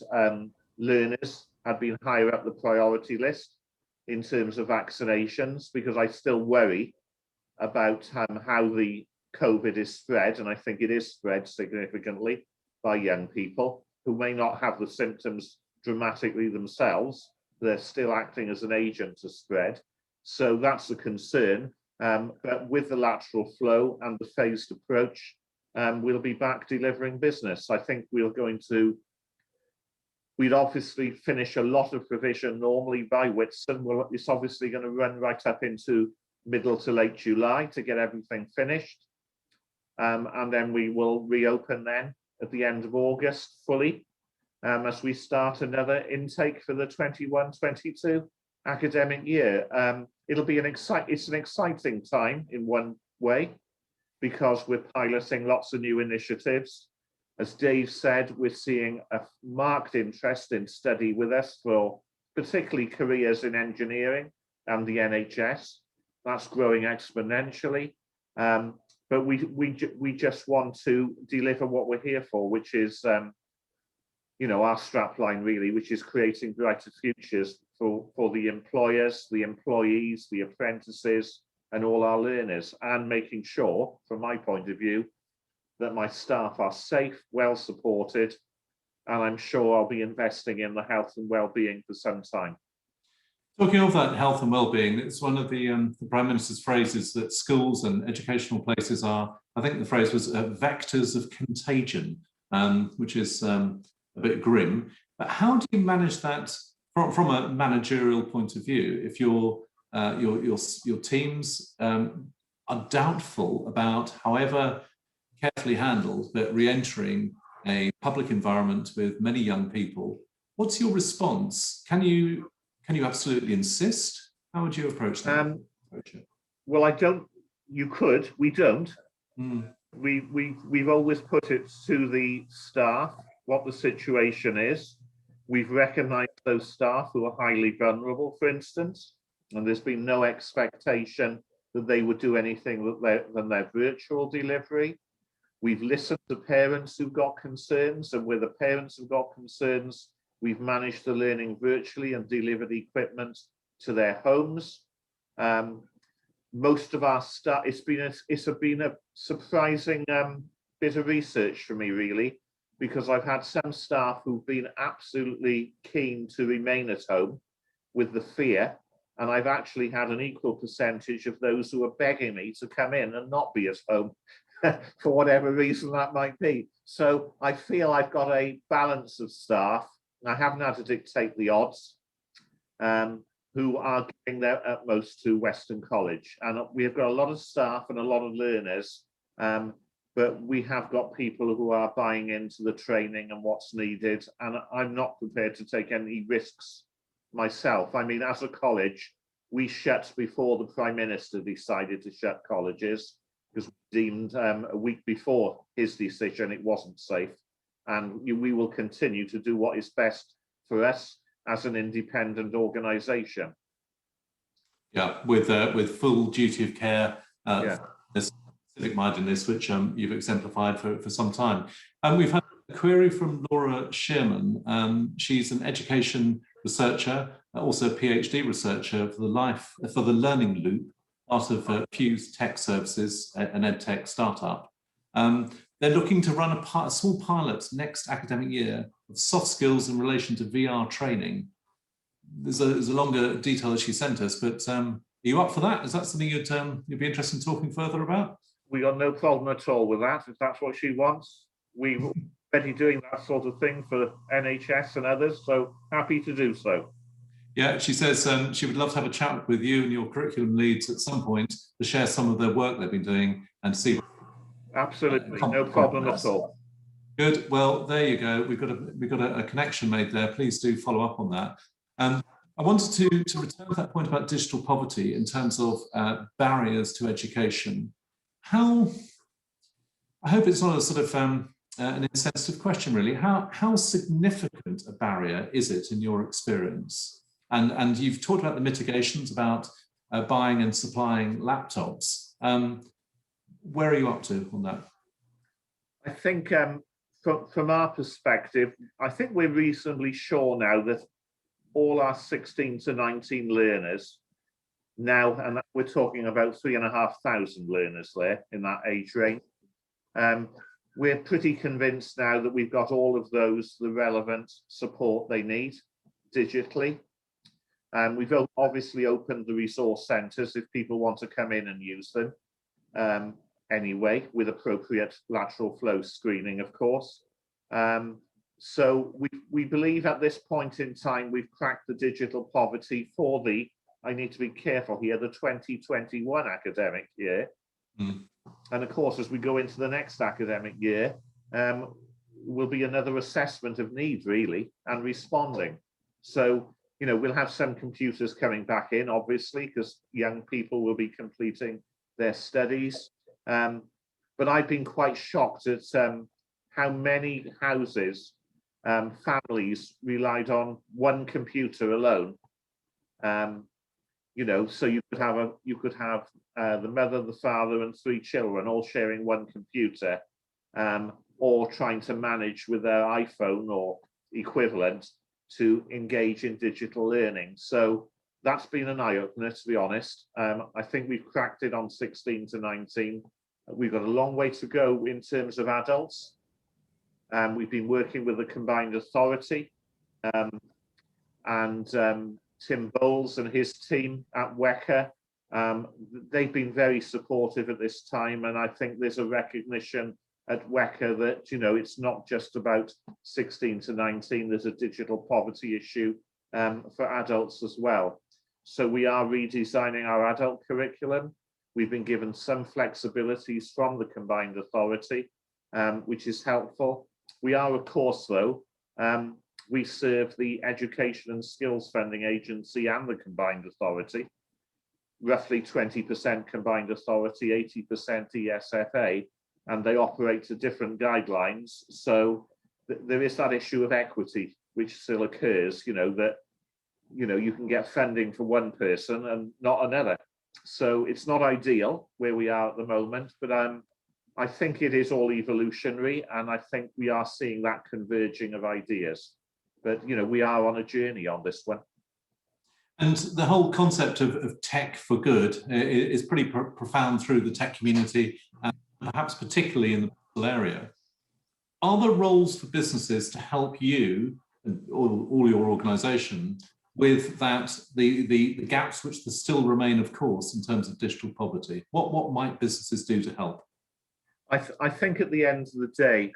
[SPEAKER 2] learners had been higher up the priority list in terms of vaccinations, because I still worry about how the COVID is spread, and I think it is spread significantly by young people who may not have the symptoms dramatically themselves. They're still acting as an agent to spread. So that's a concern. But with the lateral flow and the phased approach, we'll be back delivering business. I think we'd obviously finish a lot of provision normally by Whitsun. Well, it's obviously going to run right up into middle to late July to get everything finished. And then we will reopen then at the end of August fully, as we start another intake for the 21-22 academic year. It'll be it's an exciting time in one way, because we're piloting lots of new initiatives. As Dave said, we're seeing a marked interest in study with us for particularly careers in engineering and the NHS. That's growing exponentially. But we just want to deliver what we're here for, which is, you know, our strapline really, which is creating brighter futures for the employers, the employees, the apprentices, and all our learners, and making sure, from my point of view, that my staff are safe, well supported, and I'm sure I'll be investing in the health and well-being for some time.
[SPEAKER 1] Talking of that health and well-being, it's one of the Prime Minister's phrases that schools and educational places are, I think the phrase was vectors of contagion, which is a bit grim. But how do you manage that from a managerial point of view? If your teams are doubtful about, however carefully handled, but re-entering a public environment with many young people, what's your response? Can you absolutely insist? How would you approach that?
[SPEAKER 2] Well, I don't. You could. We don't. We've always put it to the staff what the situation is. We've recognised those staff who are highly vulnerable, for instance, and there's been no expectation that they would do anything than their virtual delivery. We've listened to parents who've got concerns, and where the parents have got concerns, we've managed the learning virtually and delivered equipment to their homes. Most of our staff, it's been a surprising bit of research for me, really, because I've had some staff who've been absolutely keen to remain at home with the fear, and I've actually had an equal percentage of those who are begging me to come in and not be at home for whatever reason that might be. So I feel I've got a balance of staff. I haven't had to dictate the odds, who are giving their utmost to Weston College. And we have got a lot of staff and a lot of learners, but we have got people who are buying into the training and what's needed. And I'm not prepared to take any risks myself. I mean, as a college, we shut before the Prime Minister decided to shut colleges. because we deemed a week before his decision it wasn't safe. And we will continue to do what is best for us as an independent organisation.
[SPEAKER 1] Yeah, with full duty of care, civic mindedness, which you've exemplified for some time. And we've had a query from Laura Shearman. She's an education researcher, also a PhD researcher for the Learning Loop, part of Fuse Tech Services, an EdTech startup. They're looking to run a small pilot next academic year of soft skills in relation to VR training. There's a longer detail that she sent us, but are you up for that? Is that something you'd be interested in talking further about?
[SPEAKER 2] We got no problem at all with that. If that's what she wants, we're already doing that sort of thing for NHS and others, so happy to do so.
[SPEAKER 1] Yeah, she says she would love to have a chat with you and your curriculum leads at some point to share some of the work they've been doing and see.
[SPEAKER 2] Absolutely, no problem at all.
[SPEAKER 1] Good. Well, there you go. We've got a connection made there. Please do follow up on that. I wanted to return to that point about digital poverty in terms of barriers to education. I hope it's not a sort of an insensitive question, really. How significant a barrier is it in your experience? And you've talked about the mitigations about buying and supplying laptops. Where are you up to on that?
[SPEAKER 2] I think from our perspective, I think we're reasonably sure now that all our 16 to 19 learners now, and we're talking about 3,500 learners there in that age range. We're pretty convinced now that we've got all of those, the relevant support they need digitally. We've obviously opened the resource centres if people want to come in and use them. Anyway, with appropriate lateral flow screening, of course. So we believe at this point in time, we've cracked the digital poverty for I need to be careful here, the 2021 academic year. And of course, as we go into the next academic year, will be another assessment of need, really, and responding. So, we'll have some computers coming back in, obviously, because young people will be completing their studies. But I've been quite shocked at how many houses, families relied on one computer alone. So you could have the mother, the father, and 3 children all sharing one computer, or trying to manage with their iPhone or equivalent to engage in digital learning. So that's been an eye-opener, to be honest. I think we've cracked it on 16 to 19. We've got a long way to go in terms of adults. We've been working with the combined authority, and Tim Bowles and his team at WECA. They've been very supportive at this time, and I think there's a recognition at WECA that it's not just about 16 to 19. There's a digital poverty issue for adults as well. So we are redesigning our adult curriculum. We've been given some flexibilities from the combined authority, which is helpful. We are, of course, though, we serve the Education and Skills Funding Agency and the combined authority, roughly 20% combined authority, 80% ESFA, and they operate to different guidelines. So there is that issue of equity, which still occurs, that, you can get funding for one person and not another. So it's not ideal where we are at the moment, but I think it is all evolutionary, and I think we are seeing that converging of ideas. But, we are on a journey on this one.
[SPEAKER 1] And the whole concept of tech for good is pretty profound through the tech community, and perhaps particularly in the Bristol area. Are there roles for businesses to help you and all your organisation with that, the gaps which still remain, of course, in terms of digital poverty? What might businesses do to help?
[SPEAKER 2] I think at the end of the day,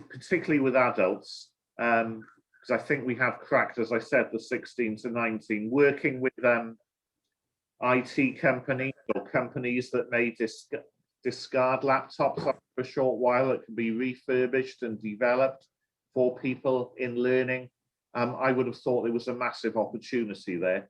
[SPEAKER 2] particularly with adults, because I think we have cracked, as I said, the 16 to 19, working with IT companies or companies that may discard laptops for a short while that can be refurbished and developed for people in learning. I would have thought there was a massive opportunity there.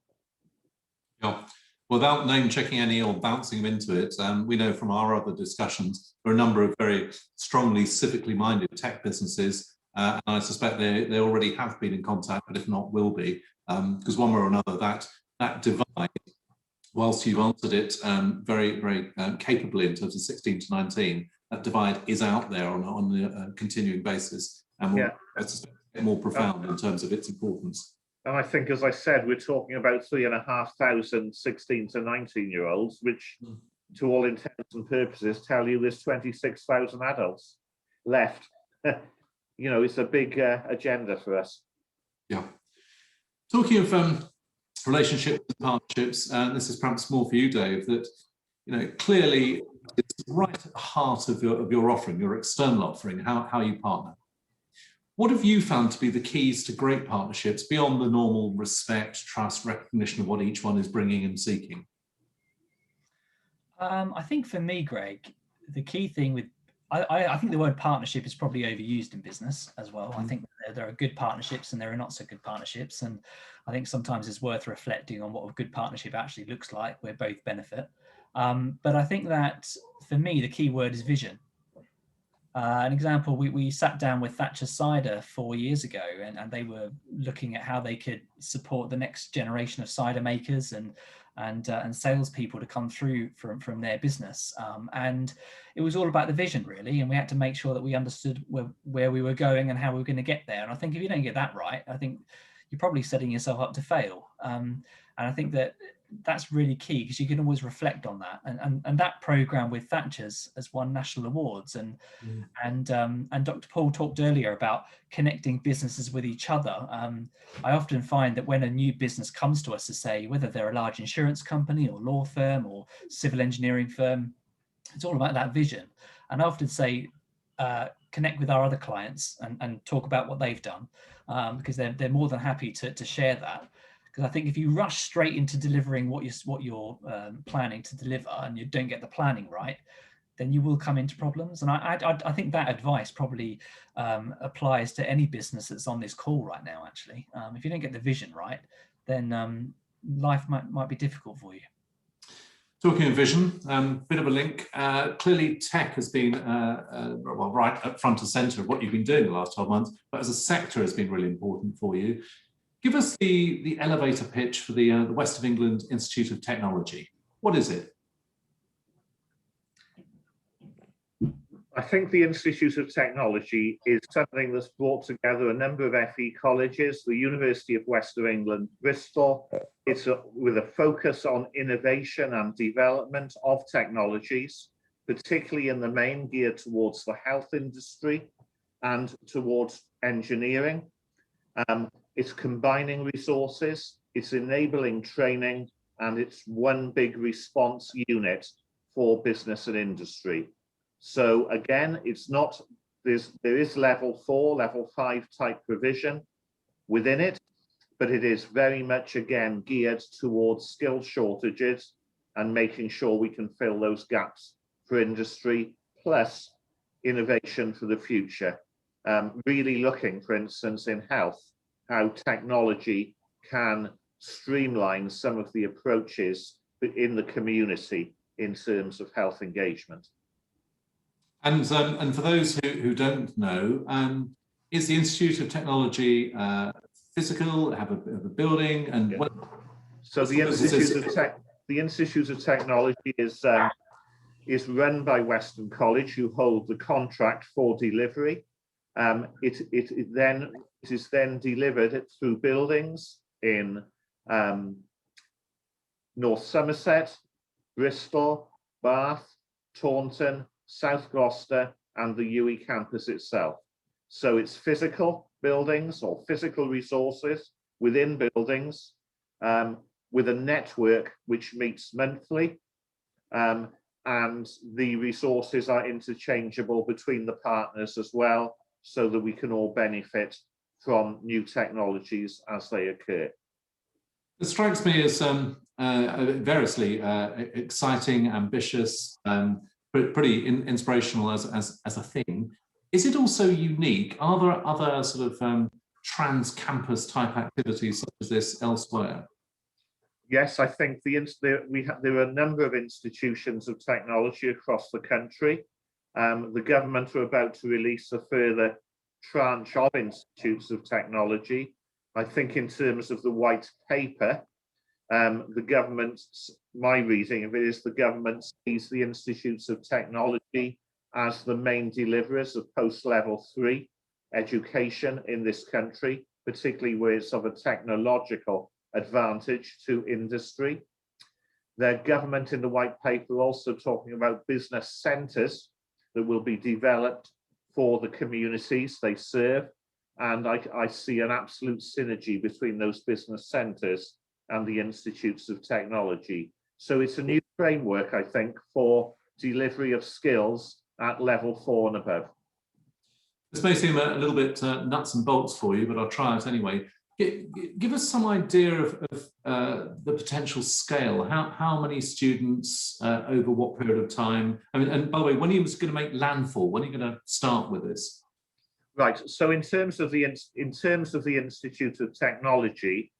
[SPEAKER 1] Yeah. Without name checking any or bouncing them into it, we know from our other discussions there are a number of very strongly civically minded tech businesses, and I suspect they already have been in contact, but if not, will be, because one way or another that divide, whilst you've answered it very, very capably in terms of 16 to 19, that divide is out there on a continuing basis, and will, I suspect, get more profound in terms of its importance.
[SPEAKER 2] And I think, as I said, we're talking about 3,500 16 to 19-year-olds, which, to all intents and purposes, tell you there's 26,000 adults left. You know, it's a big agenda for us.
[SPEAKER 1] Yeah. Talking of relationships and partnerships, this is perhaps more for you, Dave, that, you know, clearly it's right at the heart of your offering, your external offering, how you partner. What have you found to be the keys to great partnerships beyond the normal respect, trust, recognition of what each one is bringing and seeking?
[SPEAKER 3] I think for me, Greg, the key thing with, I think the word partnership is probably overused in business as well. I think there are good partnerships and there are not so good partnerships. And I think sometimes it's worth reflecting on what a good partnership actually looks like, where both benefit. But I think that for me, the key word is vision. An example, we sat down with Thatcher Cider 4 years ago, and they were looking at how they could support the next generation of cider makers and salespeople to come through from their business. And it was all about the vision, really, and we had to make sure that we understood where we were going and how we were going to get there. And I think if you don't get that right, I think you're probably setting yourself up to fail. And I think that's really key, because you can always reflect on that. And that program with Thatcher's has won national awards. And Dr. Paul talked earlier about connecting businesses with each other. I often find that when a new business comes to us to say, whether they're a large insurance company or law firm or civil engineering firm, it's all about that vision. And I often say, connect with our other clients and talk about what they've done, because they're more than happy to share that. Because I think if you rush straight into delivering what you're planning to deliver and you don't get the planning right, then you will come into problems. And I think that advice probably applies to any business that's on this call right now, actually. If you don't get the vision right, then life might be difficult for you.
[SPEAKER 1] Talking of vision, bit of a link. Clearly, tech has been well, right up front and centre of what you've been doing the last 12 months, but as a sector has been really important for you. Give us the elevator pitch for the West of England Institute of Technology. What is it?
[SPEAKER 2] I think the Institute of Technology is something that's brought together a number of FE colleges, the University of West of England, Bristol. It's with a focus on innovation and development of technologies, particularly in the main geared towards the health industry and towards engineering. It's combining resources, it's enabling training, and it's one big response unit for business and industry. So again, it's not, there is level 4, level 5 type provision within it, but it is very much, again, geared towards skill shortages and making sure we can fill those gaps for industry, plus innovation for the future. Really looking, for instance, in health, how technology can streamline some of the approaches in the community in terms of health engagement.
[SPEAKER 1] And for those who don't know, is the Institute of Technology physical, have a building? And
[SPEAKER 2] yeah.
[SPEAKER 1] what,
[SPEAKER 2] so the Institute of Technology is run by Weston College, who hold the contract for delivery. It is then delivered through buildings in North Somerset, Bristol, Bath, Taunton, South Gloucester, and the UE campus itself. So it's physical buildings or physical resources within buildings with a network which meets monthly, and the resources are interchangeable between the partners as well, so that we can all benefit from new technologies as they occur.
[SPEAKER 1] It strikes me as variously exciting, ambitious, pretty inspirational as a thing. Is it also unique? Are there other sort of trans-campus type activities such as this elsewhere?
[SPEAKER 2] Yes, I think there are a number of institutions of technology across the country. The government are about to release a further tranche of institutes of technology. I think in terms of the white paper, the government, my reading of it is the government sees the institutes of technology as the main deliverers of post-level 3 education in this country, particularly where it's of a technological advantage to industry. The government in the white paper also talking about business centres that will be developed for the communities they serve. And I see an absolute synergy between those business centres and the institutes of technology. So it's a new framework, I think, for delivery of skills at level 4 and above.
[SPEAKER 1] This may seem a little bit nuts and bolts for you, but I'll try it anyway. Give us some idea of the potential scale. How many students over what period of time? I mean, and by the way, when are you going to make landfall? When are you going to start with this?
[SPEAKER 2] Right. So in terms of the Institute of Technology,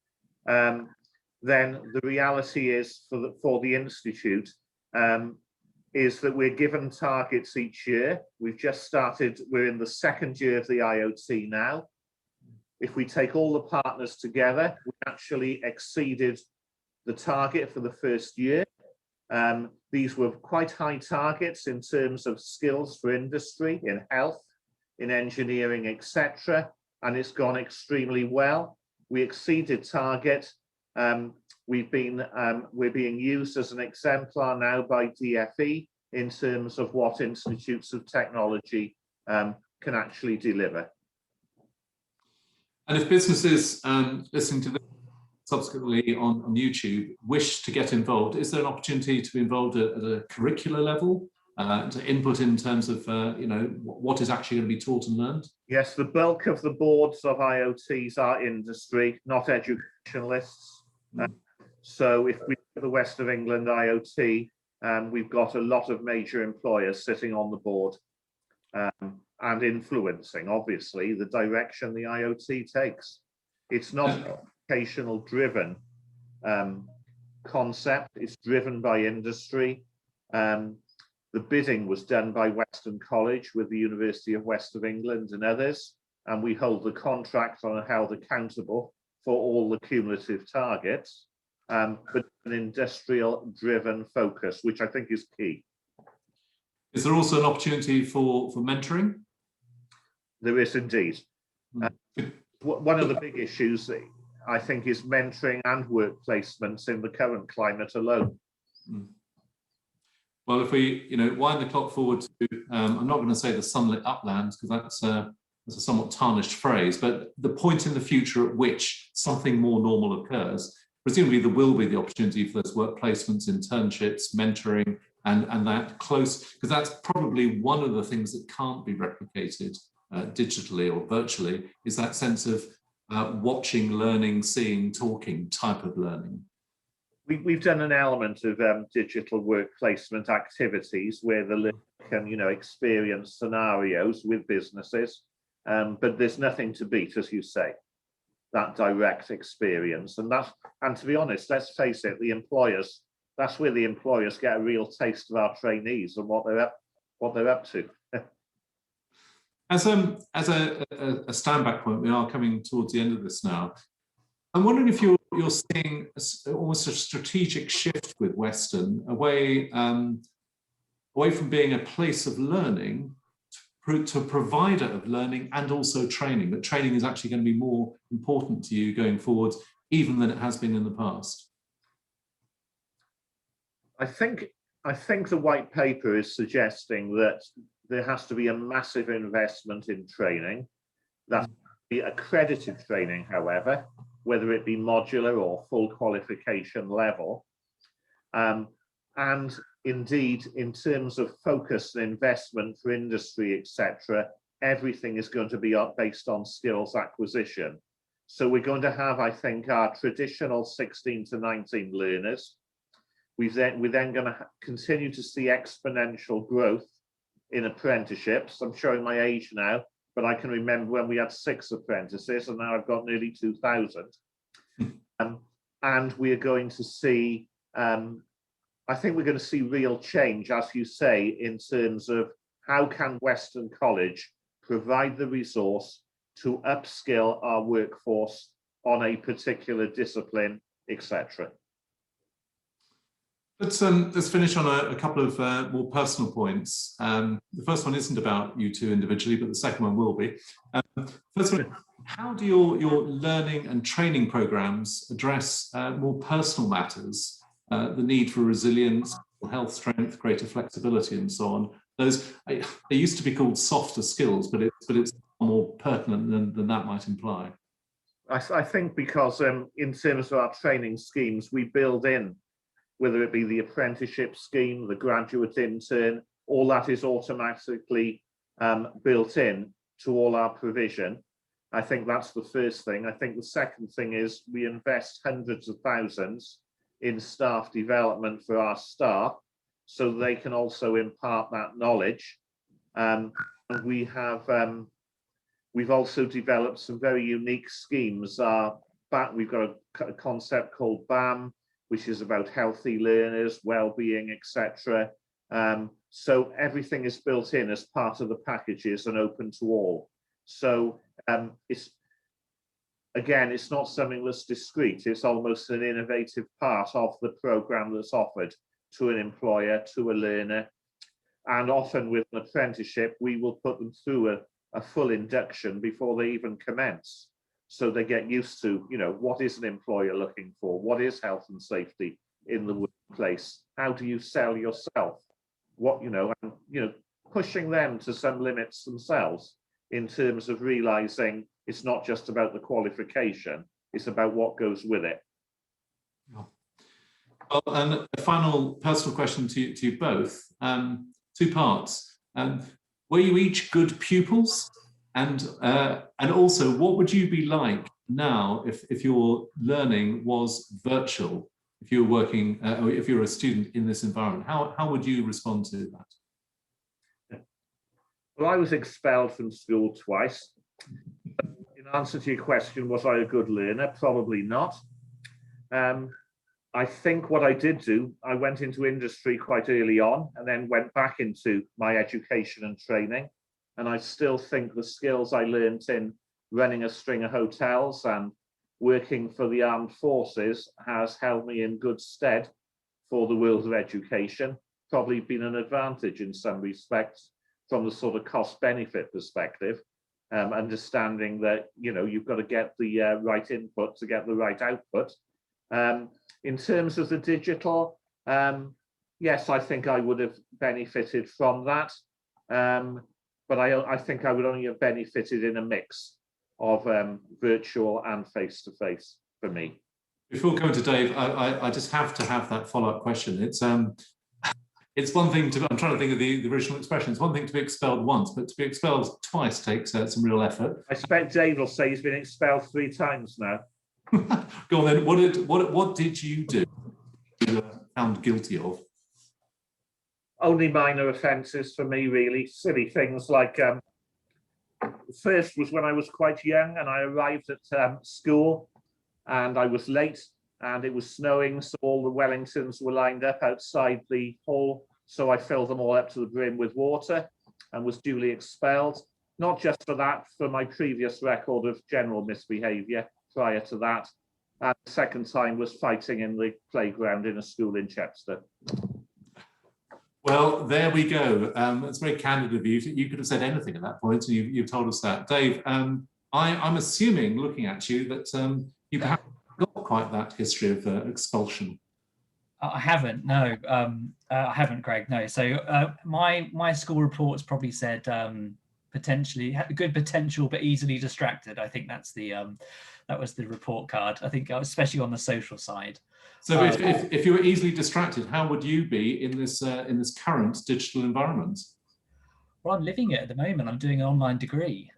[SPEAKER 2] then the reality is for the institute is that we're given targets each year. We've just started. We're in the second year of the IoT now. If we take all the partners together, we actually exceeded the target for the first year. These were quite high targets in terms of skills for industry, in health, in engineering, etc. And it's gone extremely well. We exceeded target. We're being used as an exemplar now by DFE in terms of what institutes of technology can actually deliver.
[SPEAKER 1] And if businesses listening to this subsequently on YouTube wish to get involved, is there an opportunity to be involved at a curricular level, to input in terms of what is actually going to be taught and learned?
[SPEAKER 2] Yes, the bulk of the boards of IoTs are industry, not educationalists. So if we look at the West of England IoT, we've got a lot of major employers sitting on the board and influencing, obviously, the direction the IoT takes. It's not an educational driven concept, it's driven by industry. The bidding was done by Weston College with the University of West of England and others, and we hold the contract and are held accountable for all the cumulative targets, but an industrial driven focus, which I think is key.
[SPEAKER 1] Is there also an opportunity for mentoring?
[SPEAKER 2] There is indeed. One of the big issues, I think, is mentoring and work placements in the current climate alone.
[SPEAKER 1] Well, if we wind the clock forward to, I'm not going to say the sunlit uplands, because that's a somewhat tarnished phrase, but the point in the future at which something more normal occurs, presumably there will be the opportunity for those work placements, internships, mentoring, and that close, because that's probably one of the things that can't be replicated digitally or virtually, is that sense of watching, learning, seeing, talking type of learning.
[SPEAKER 2] We've done an element of digital work placement activities where the learner can, experience scenarios with businesses, but there's nothing to beat, as you say, that direct experience. And to be honest, let's face it, that's where the employers get a real taste of our trainees and what they're up to.
[SPEAKER 1] As a stand-back point, we are coming towards the end of this now. I'm wondering if you're seeing almost a strategic shift with Weston away from being a place of learning to a provider of learning and also training. That training is actually going to be more important to you going forward, even than it has been in the past.
[SPEAKER 2] I think the white paper is suggesting that there has to be a massive investment in training. That be accredited training, however, whether it be modular or full qualification level. And indeed, in terms of focus and investment for industry, etc., everything is going to be based on skills acquisition. So we're going to have, I think, our traditional 16 to 19 learners. We're then going to continue to see exponential growth in apprenticeships. I'm showing my age now, but I can remember when we had 6 apprentices, and now I've got nearly 2,000. and we're going to see, I think we're going to see real change, as you say, in terms of how can Weston College provide the resource to upskill our workforce on a particular discipline, etc.
[SPEAKER 1] Let's finish on a couple of more personal points. The first one isn't about you two individually, but the second one will be. First one, how do your learning and training programs address more personal matters, the need for resilience, health strength, greater flexibility, and so on? Those they used to be called softer skills, but it's more pertinent than that might imply.
[SPEAKER 2] I think because in terms of our training schemes, we build in, whether it be the apprenticeship scheme, the graduate intern, all that is automatically built in to all our provision. I think that's the first thing. I think the second thing is we invest hundreds of thousands in staff development for our staff, so they can also impart that knowledge. And we've also developed some very unique schemes. We've got a concept called BAM, which is about healthy learners, well-being, etc. So everything is built in as part of the packages and open to all. So it's not something that's discrete. It's almost an innovative part of the program that's offered to an employer, to a learner. And often with an apprenticeship, we will put them through a full induction before they even commence. So they get used to, what is an employer looking for? What is health and safety in the workplace? How do you sell yourself? Pushing them to some limits themselves in terms of realizing it's not just about the qualification, it's about what goes with it.
[SPEAKER 1] Well, and a final personal question to you both, two parts. Were you each good pupils? And also, what would you be like now if your learning was virtual? If you were working, or if you're a student in this environment, how would you respond to that?
[SPEAKER 2] Well, I was expelled from school twice. In answer to your question, was I a good learner? Probably not. I think what I did do, I went into industry quite early on and then went back into my education and training. And I still think the skills I learned in running a string of hotels and working for the armed forces has held me in good stead for the world of education. Probably been an advantage in some respects from the sort of cost benefit perspective, understanding that, you've got to get the right input to get the right output. In terms of the digital, yes, I think I would have benefited from that. But I think I would only have benefited in a mix of virtual and face-to-face for me.
[SPEAKER 1] Before going to Dave, I just have to have that follow-up question. It's one thing to, I'm trying to think of the original expression, it's one thing to be expelled once, but to be expelled twice takes some real effort.
[SPEAKER 2] I expect Dave will say he's been expelled 3 times now.
[SPEAKER 1] Go on then, what did you do you were found guilty of?
[SPEAKER 2] Only minor offences for me, really. Silly things like, the first was when I was quite young and I arrived at school and I was late and it was snowing, so all the Wellingtons were lined up outside the hall. So I filled them all up to the brim with water and was duly expelled. Not just for that, for my previous record of general misbehaviour prior to that. And the second time was fighting in the playground in a school in Chepstow.
[SPEAKER 1] Well, there we go. It's very candid of you. You could have said anything at that point, and you've told us that. Dave, I'm assuming, looking at you, that you perhaps got quite that history of expulsion.
[SPEAKER 3] I haven't, no. I haven't, Greg, no. So my school reports probably said potentially good potential, but easily distracted. I think that's that was the report card. I think especially on the social side.
[SPEAKER 1] So if you were easily distracted, how would you be in this current digital environment?
[SPEAKER 3] Well, I'm living it at the moment. I'm doing an online degree.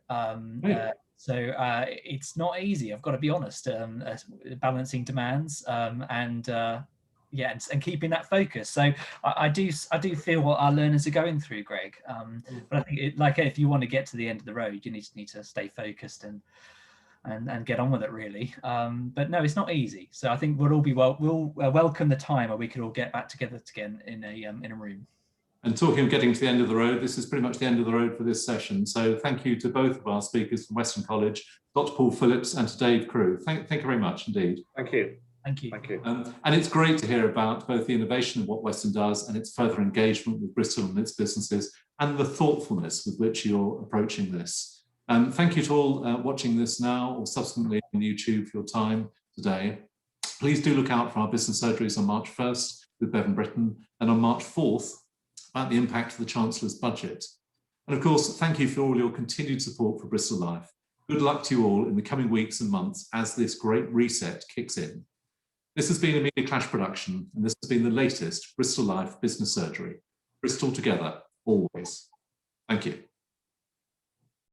[SPEAKER 3] So it's not easy, I've got to be honest, balancing demands and keeping that focus. So I do feel what our learners are going through, Greg. But I think if you want to get to the end of the road, you need to stay focused and and get on with it, really. But no, it's not easy. So I think we'll welcome the time where we could all get back together again in a room.
[SPEAKER 1] And talking of getting to the end of the road, this is pretty much the end of the road for this session. So thank you to both of our speakers from Weston College, Dr. Paul Phillips and to Dave Crew. Thank you very much indeed.
[SPEAKER 2] Thank you.
[SPEAKER 3] Thank you.
[SPEAKER 2] Thank you.
[SPEAKER 1] And it's great to hear about both the innovation of what Weston does and its further engagement with Bristol and its businesses, and the thoughtfulness with which you're approaching this. Thank you to all watching this now or subsequently on YouTube for your time today. Please do look out for our business surgeries on March 1st with Bevan Britton, and on March 4th about the impact of the Chancellor's budget. And of course, thank you for all your continued support for Bristol Life. Good luck to you all in the coming weeks and months as this great reset kicks in. This has been a Media Clash production, and this has been the latest Bristol Life Business Surgery. Bristol together, always. Thank you.